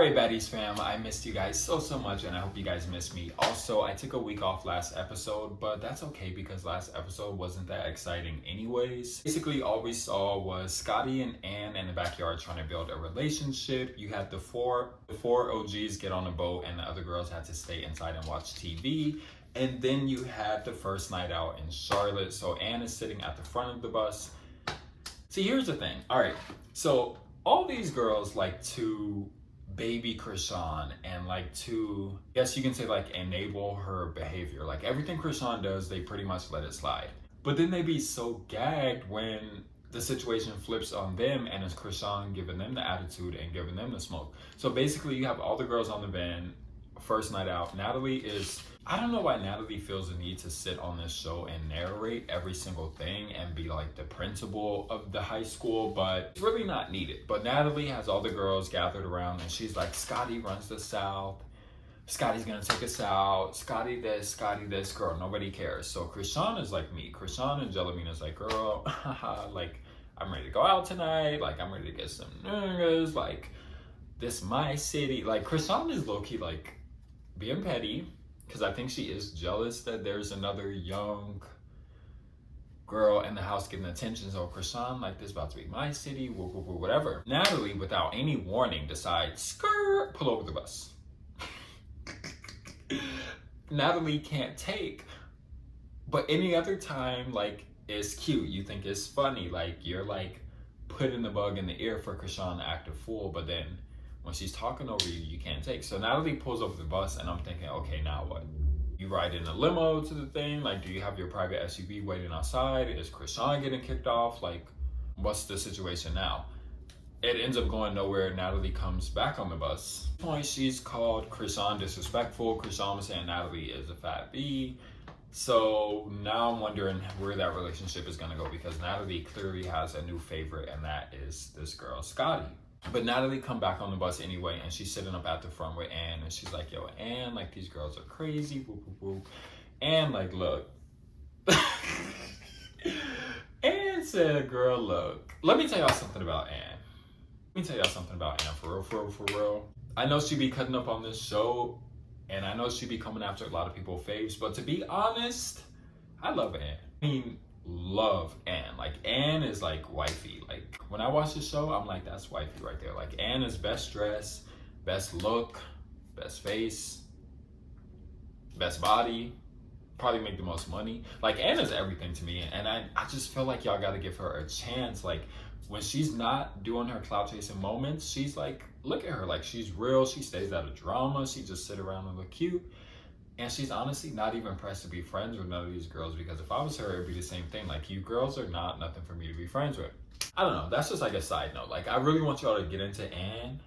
Alright, Baddies fam, I missed you guys so much, and I hope you guys missed me. Also, I took a week off last episode, but that's okay because last episode wasn't that exciting anyways. Basically, all we saw was Scotty and Ann in the backyard trying to build a relationship. You had the four OGs get on a boat, and the other girls had to stay inside and watch TV. And then you had the first night out in Charlotte. So Ann is sitting at the front of the bus. See, here's the thing. Alright, so all these girls like to baby Krishan and like to, yes, you can say like enable her behavior. Like everything Krishan does, they pretty much let it slide. But then they be so gagged when the situation flips on them and it's Krishan giving them the attitude and giving them the smoke. So basically you have all the girls on the van, first night out. Natalie is, I don't know why Natalie feels the need to sit on this show and narrate every single thing and be like the principal of the high school, but it's really not needed. But Natalie has all the girls gathered around and she's like, Scotty runs the South. Scotty's gonna take us out. Scotty this, girl, nobody cares. So Krishan is like me. Krishan and Jellamine like, girl, like, I'm ready to go out tonight. Like, I'm ready to get some niggas. Like, this my city. Like, Krishan is low-key like being petty, because I think she is jealous that there's another young girl in the house getting attention. So Krishan, like, this is about to be my city, whatever. Natalie, without any warning, decides, skirt, pull over the bus. Natalie can't take, but any other time, like, it's cute. You think it's funny. Like, you're, like, putting the bug in the ear for Krishan to act a fool, but then when she's talking over you, you can't take. So Natalie pulls over the bus and I'm thinking, okay, now what? You ride in a limo to the thing? Like, do you have your private SUV waiting outside? Is Krishan getting kicked off? Like, what's the situation now? It ends up going nowhere. Natalie comes back on the bus. At this point, she's called Krishan disrespectful. Krishan was saying Natalie is a fat B. So now I'm wondering where that relationship is gonna go, because Natalie clearly has a new favorite, and that is this girl, Scotty. But Natalie come back on the bus anyway, and she's sitting up at the front with Ann, and she's like, yo, Ann, like, these girls are crazy, whoop, whoop, whoop. Ann, like, look. Ann said, girl, look. Let me tell y'all something about Ann. For real. I know she be cutting up on this show, and I know she be coming after a lot of people's faves, but to be honest, I love Ann. I mean, love Ann. Like, Ann is like wifey. Like, when I watch the show, I'm like, that's wifey right there. Like, Ann is best dressed, best look, best face, best body, probably make the most money. Like, Ann is everything to me, and I just feel like y'all gotta give her a chance. Like, when she's not doing her clout chasing moments, she's like, look at her, like, she's real. She stays out of drama. She just sit around and look cute. And she's honestly not even pressed to be friends with none of these girls, because if I was her, it'd be the same thing. Like, you girls are not nothing for me to be friends with. I don't know. That's just like a side note. Like, I really want y'all to get into Ann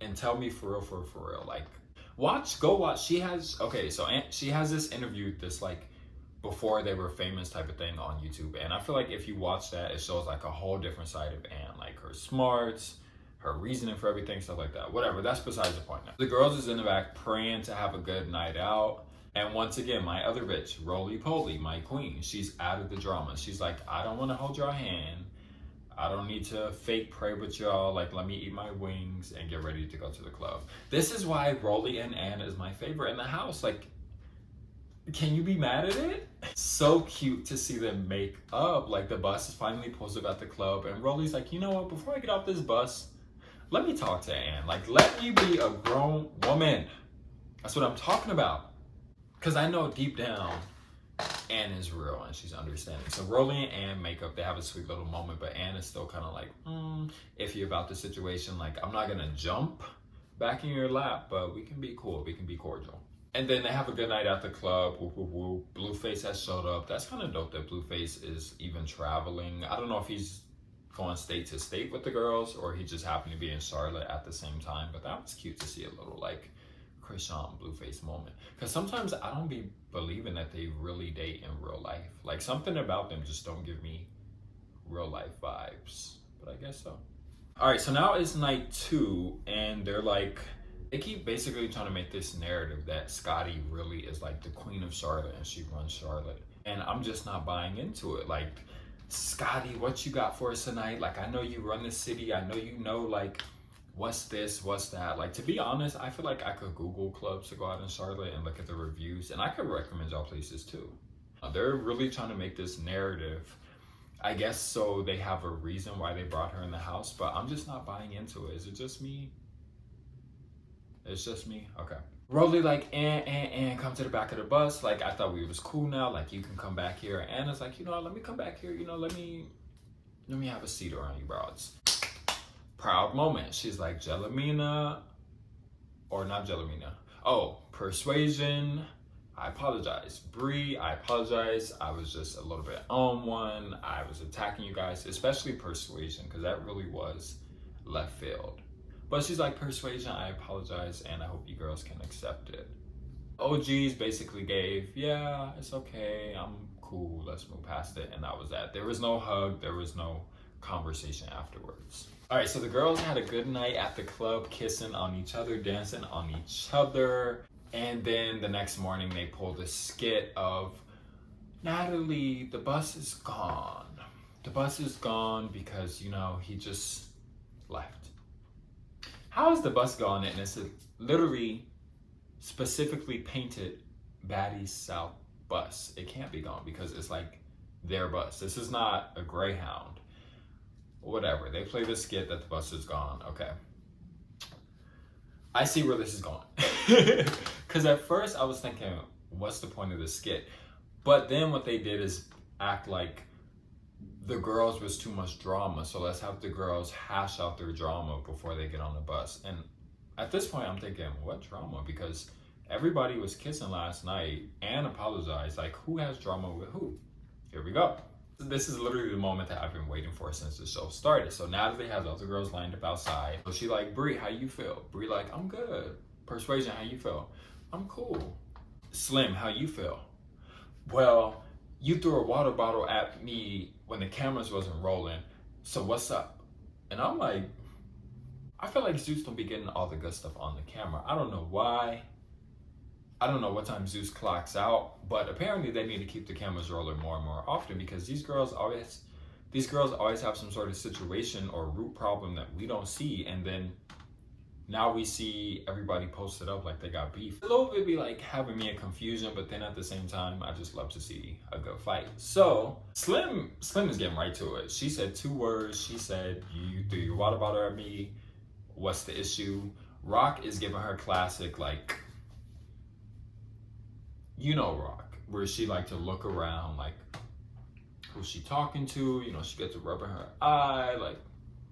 and tell me for real. Like, go watch. She has this interview, this like before they were famous type of thing on YouTube. And I feel like if you watch that, it shows like a whole different side of Ann, like her smarts, her reasoning for everything, stuff like that. Whatever, that's besides the point now. The girls is in the back praying to have a good night out. And once again, my other bitch, Roly Poly, my queen, she's out of the drama. She's like, I don't want to hold your hand. I don't need to fake pray with y'all. Like, let me eat my wings and get ready to go to the club. This is why Roly and Ann is my favorite in the house. Like, can you be mad at it? So cute to see them make up. Like, the bus is finally pulls up at the club, and Roly's like, you know what, before I get off this bus, let me talk to Ann. Like, let me be a grown woman. That's what I'm talking about. Because I know deep down, Ann is real and she's understanding. So Roly and Ann make up. They have a sweet little moment, but Ann is still kind of like, iffy about the situation. Like, I'm not going to jump back in your lap, but we can be cool. We can be cordial. And then they have a good night at the club. Whoop, whoop, whoop. Blueface has showed up. That's kind of dope that Blueface is even traveling. I don't know if he's going state to state with the girls, or he just happened to be in Charlotte at the same time, but that was cute to see a little like Krishan Blueface moment, because sometimes I don't be believing that they really date in real life. Like, something about them just don't give me real life vibes, but I guess so. All right, so now it's night 2, and they're like, they keep basically trying to make this narrative that Scotty really is like the queen of Charlotte and she runs Charlotte, and I'm just not buying into it. Like, Scotty, what you got for us tonight? Like, I know you run the city. I know you know, like, what's this, what's that. Like, to be honest, I feel like I could Google clubs to go out in Charlotte and look at the reviews, and I could recommend y'all places too. They're really trying to make this narrative, I guess, so they have a reason why they brought her in the house, but I'm just not buying into it. Is it just me? It's just me? Okay. Rolly like, and come to the back of the bus. Like, I thought we was cool now. Like, you can come back here. And it's like, you know, let me come back here. You know, let me have a seat around you, broads. Proud moment. She's like, Jellamina, or not Jellamina. Oh, Persuasion. I apologize. Bree, I apologize. I was just a little bit on one. I was attacking you guys, especially Persuasion, because that really was left field. But she's like, Persuasion, I apologize, and I hope you girls can accept it. OGs basically gave, yeah, it's okay, I'm cool, let's move past it, and that was that. There was no hug, there was no conversation afterwards. All right, so the girls had a good night at the club, kissing on each other, dancing on each other, and then the next morning they pulled a skit of, Natalie, the bus is gone. The bus is gone because, you know, he just left. How is the bus gone? And it's a literally specifically painted Baddies South bus. It can't be gone because it's like their bus. This is not a Greyhound. Whatever. They play the skit that the bus is gone. Okay. I see where this is going. Because at first I was thinking, what's the point of the skit? But then what they did is act like the girls was too much drama, so let's have the girls hash out their drama before they get on the bus. And at this point I'm thinking, what drama? Because everybody was kissing last night and apologized. Like, who has drama with who? Here we go. This is literally the moment that I've been waiting for since the show started. So Natalie has other girls lined up outside. So she like, Bree, how you feel? Bree like, I'm good. Persuasion, how you feel? I'm cool. Slim, how you feel? Well, you threw a water bottle at me when the cameras wasn't rolling, so what's up? And I'm like, I feel like Zeus don't be getting all the good stuff on the camera. I don't know why. I don't know what time Zeus clocks out, but apparently they need to keep the cameras rolling more and more often because these girls always have some sort of situation or root problem that we don't see, and then now we see everybody posted up like they got beef. A little bit be like having me in confusion, but then at the same time, I just love to see a good fight. So Slim is getting right to it. She said 2 words. She said, you threw your water bottle at me. What's the issue? Rock is giving her classic, like, you know, Rock, where she like to look around, like, who's she talking to? You know, she gets a rub in her eye, like,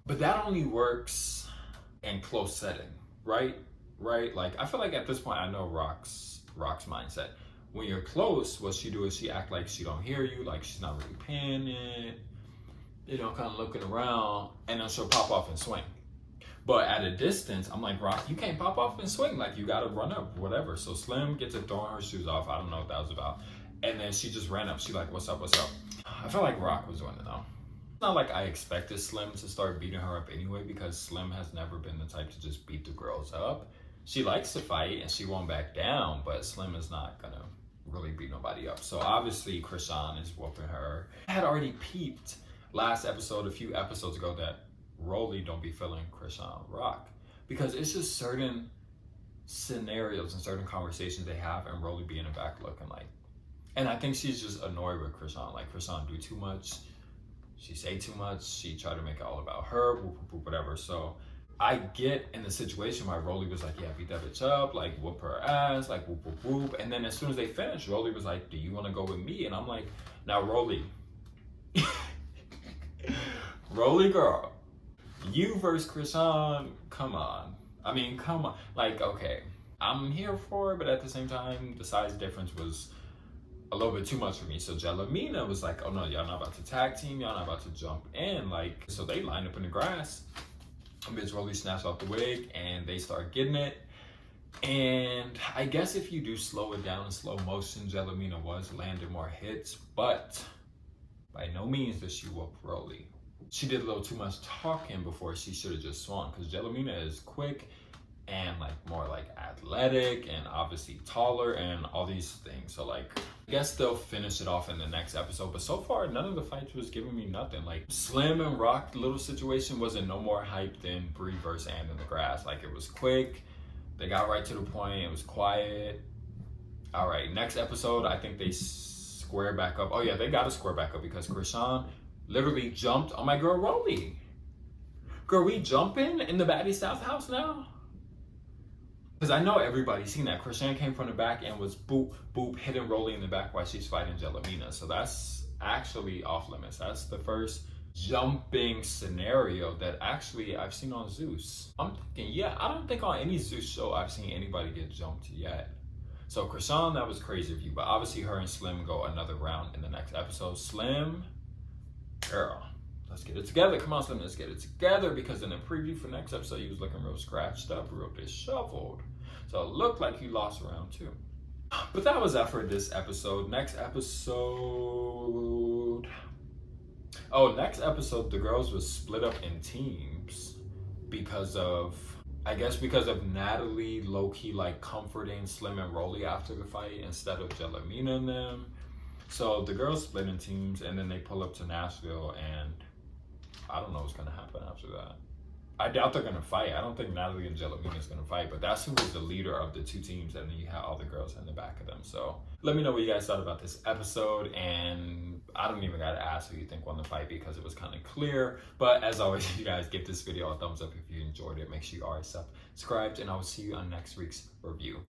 but that only works in close setting, right? Like, I feel like at this point I know Rock's mindset. When you're close, what she do is she act like she don't hear you, like she's not really paying it, you know, kind of looking around, and then she'll pop off and swing. But at a distance, I'm like, Rock, you can't pop off and swing, like you gotta run up, whatever. So Slim gets it throwing her shoes off. I don't know what that was about. And then she just ran up. She like, what's up? I felt like Rock was winning though. It's not like I expected Slim to start beating her up anyway, because Slim has never been the type to just beat the girls up. She likes to fight and she won't back down, but Slim is not gonna really beat nobody up. So obviously Krishan is whooping her. I had already peeped last episode, a few episodes ago, that Rolly don't be feeling Krishan Rock, because it's just certain scenarios and certain conversations they have and Rolly be in the back looking like, and I think she's just annoyed with Krishan. Like, Krishan do too much. She say too much. She try to make it all about her, whoop, whoop, whoop, whatever. So I get in the situation where Rolly was like, yeah, beat that bitch up, like whoop her ass, like whoop, whoop, whoop. And then as soon as they finished, Rolly was like, do you want to go with me? And I'm like, now Rolly, Rolly girl, you versus Krishan, come on. I mean, come on. Like, okay, I'm here for it, but at the same time, the size difference was a little bit too much for me. So Jellamina was like, oh no, y'all not about to tag team, y'all not about to jump in. Like, so they lined up in the grass. Bitch Rolly snatched off the wig and they start getting it. And I guess if you do slow it down in slow motion, Jellamina was landing more hits, but by no means does she whoop Rolly. She did a little too much talking before she should have just swung, because Jellamina is quick and like more like athletic and obviously taller and all these things. So like, I guess they'll finish it off in the next episode, but so far none of the fights was giving me nothing. Like Slim and Rock little situation wasn't no more hype than Bree versus Ann in the grass. Like it was quick, they got right to the point, it was quiet. All right, next episode, I think they square back up. Oh yeah, they gotta square back up because Krishan literally jumped on my girl Rolly. Girl, we jumping in the Baddies South house now? Because I know everybody's seen that. Krishan came from the back and was boop, boop, hitting Rolly in the back while she's fighting Jellamina. So that's actually off limits. That's the first jumping scenario that actually I've seen on Zeus. I'm thinking, yeah, I don't think on any Zeus show I've seen anybody get jumped yet. So Krishan, that was crazy of you. But obviously her and Slim go another round in the next episode. Slim, girl, let's get it together. Come on, Slim, let's get it together. Because in the preview for next episode, he was looking real scratched up, real disheveled. So it looked like he lost round 2. But that was that for this episode. Next episode... Oh, next episode, the girls was split up in teams because of... I guess because of Natalie low-key like comforting Slim and Rolly after the fight instead of Jellamina and them. So the girls split in teams and then they pull up to Nashville and I don't know what's gonna happen after that. I doubt they're gonna fight. I don't think Natalie and Jellamina is gonna fight, but that's who was the leader of the 2 teams, and then you had all the girls in the back of them. So let me know what you guys thought about this episode, and I don't even gotta ask who you think won the fight because it was kind of clear. But as always, you guys give this video a thumbs up if you enjoyed it. Make sure you are subscribed, and I will see you on next week's review.